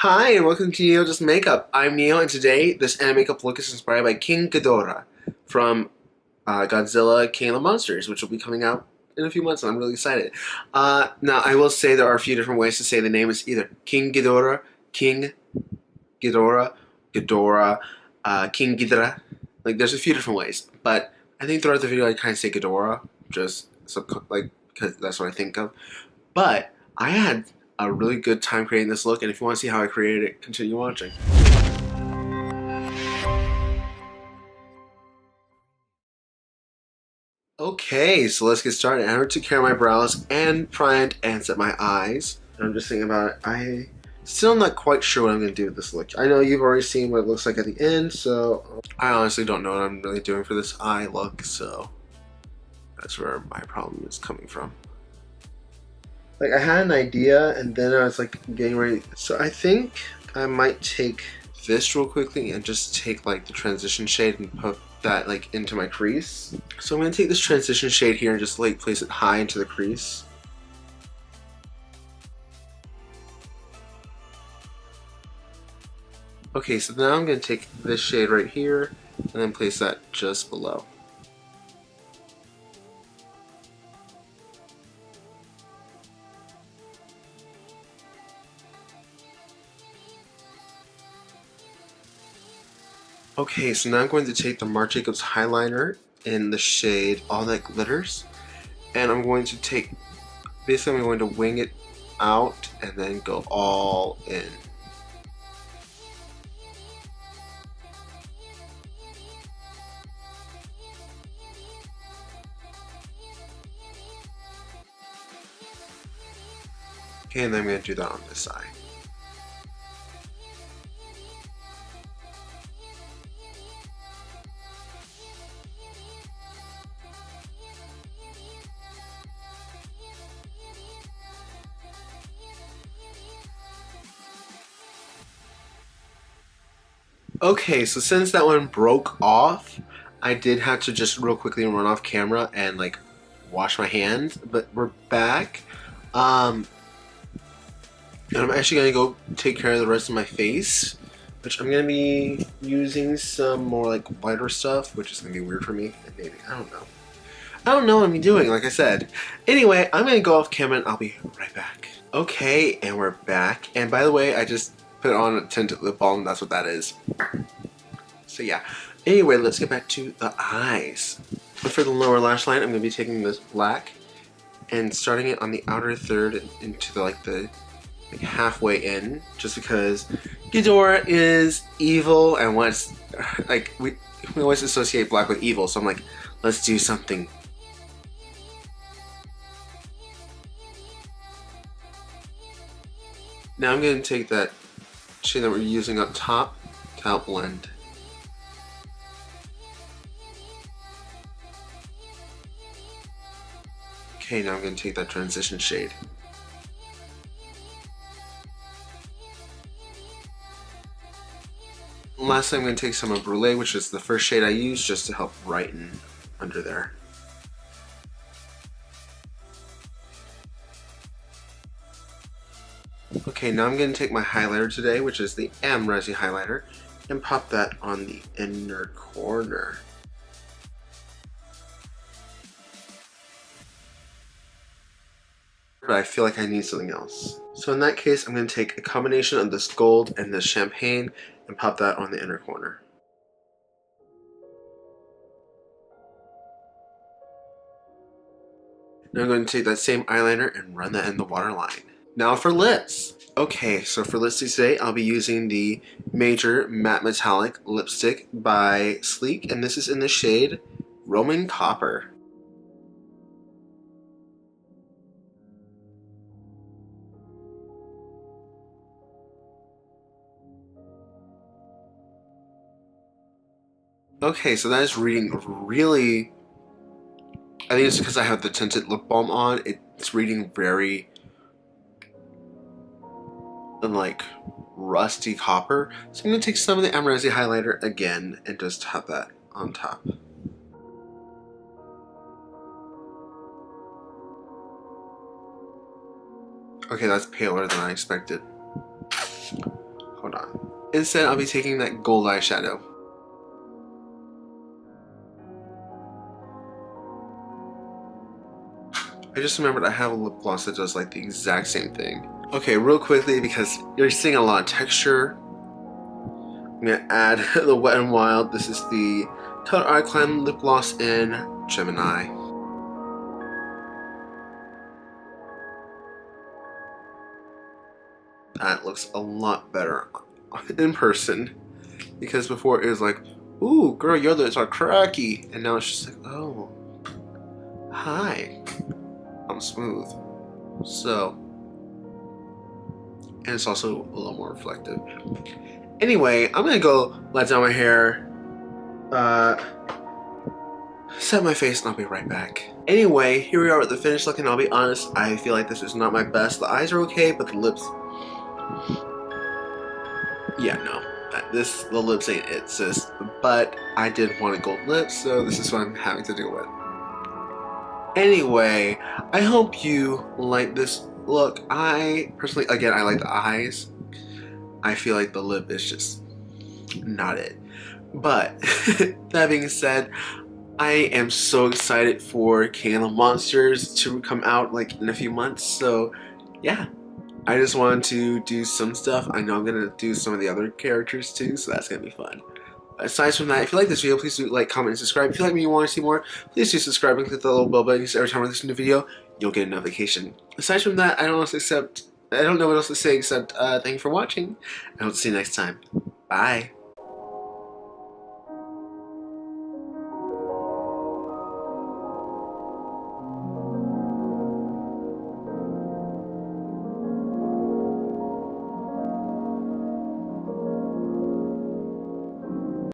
Hi, and welcome to Neo Just Makeup. I'm Neo, and today this anime makeup look is inspired by King Ghidorah from Godzilla King of the Monsters, which will be coming out in a few months, and I'm really excited. Now, I will say there are a few different ways to say the name. It's either King Ghidorah, Ghidorah, King Ghidorah. Like, there's a few different ways, but I think throughout the video I kind of say Ghidorah, just because that's what I think of. But I had a really good time creating this look, and if you want to see how I created it, continue watching. Okay, so let's get started. I already took care of my brows and primed and set my eyes. I'm just thinking about it. I still not quite sure what I'm going to do with this look. I know you've already seen what it looks like at the end, so I honestly don't know what I'm really doing for this eye look, so that's where my problem is coming from. Like, I had an idea, and then I was like getting ready. So I think I might take this real quickly and just take like the transition shade and put that like into my crease. So I'm gonna take this transition shade here and just like place it high into the crease. Okay, so now I'm gonna take this shade right here and then place that just below. Okay, so now I'm going to take the Marc Jacobs highliner in the shade All That Glitters, and I'm going to take, basically I'm going to wing it out and then go all in. Okay, and then I'm going to do that on this side. Okay, so since that one broke off, I did have to just real quickly run off camera and like wash my hands, but we're back. Um, and I'm actually gonna go take care of the rest of my face, which I'm gonna be using some more like whiter stuff, which is gonna be weird for me. And maybe, I don't know. I don't know what I'm doing, like I said. Anyway, I'm gonna go off camera and I'll be right back. Okay, and we're back. And by the way, I just put on a tinted lip balm, that's what that is. So yeah. Anyway, let's get back to the eyes. For the lower lash line, I'm going to be taking this black and starting it on the outer third into the like halfway in, just because Ghidorah is evil and what's like we always associate black with evil, so I'm like, let's do something. Now I'm going to take that shade that we're using up top to help blend. Okay, now I'm going to take that transition shade. Lastly, I'm going to take some of Brulee, which is the first shade I used, just to help brighten under there. Okay, now I'm going to take my highlighter today, which is the Resi highlighter, and pop that on the inner corner. But I feel like I need something else. So in that case, I'm going to take a combination of this gold and this champagne and pop that on the inner corner. Now I'm going to take that same eyeliner and run that in the waterline. Now for lips. Okay, so for lips today, I'll be using the Major Matte Metallic Lipstick by Sleek, and this is in the shade Roman Copper. Okay, so that is reading really, I think it's because I have the tinted lip balm on, it's reading very like rusty copper. So I'm going to take some of the Resi highlighter again and just have that on top. Okay, that's paler than I expected. Instead, I'll be taking that gold eyeshadow. I just remembered I have a lip gloss that does like the exact same thing. Okay, real quickly, because you're seeing a lot of texture, I'm gonna add the Wet n Wild. This is the Color Eye Climb lip gloss in Gemini. That looks a lot better in person, because before it was like, ooh, girl, your lips are cracky, and now it's just like, oh, hi, I'm smooth. So, and it's also a little more reflective. Anyway, I'm gonna go let down my hair, set my face, and I'll be right back. Anyway, here we are with the finished look, and I'll be honest, I feel like this is not my best. The eyes are okay, but the lips, yeah, no. The lips ain't it, sis. But I did want a gold lip, so this is what I'm having to deal with. Anyway, I hope you like this look. I personally, again, I like the eyes. I feel like the lip is just not it. But that being said, I am so excited for King of the Monsters to come out like in a few months. So yeah, I just wanted to do some stuff. I know I'm gonna do some of the other characters too, so that's gonna be fun. Aside from that, if you like this video, please do like, comment, and subscribe. If you like me and you want to see more, please do subscribe and click the little bell button, because every time I release a new video, you'll get a notification. Aside from that, I don't know what else to say except thank you for watching. I hope to see you next time. Bye.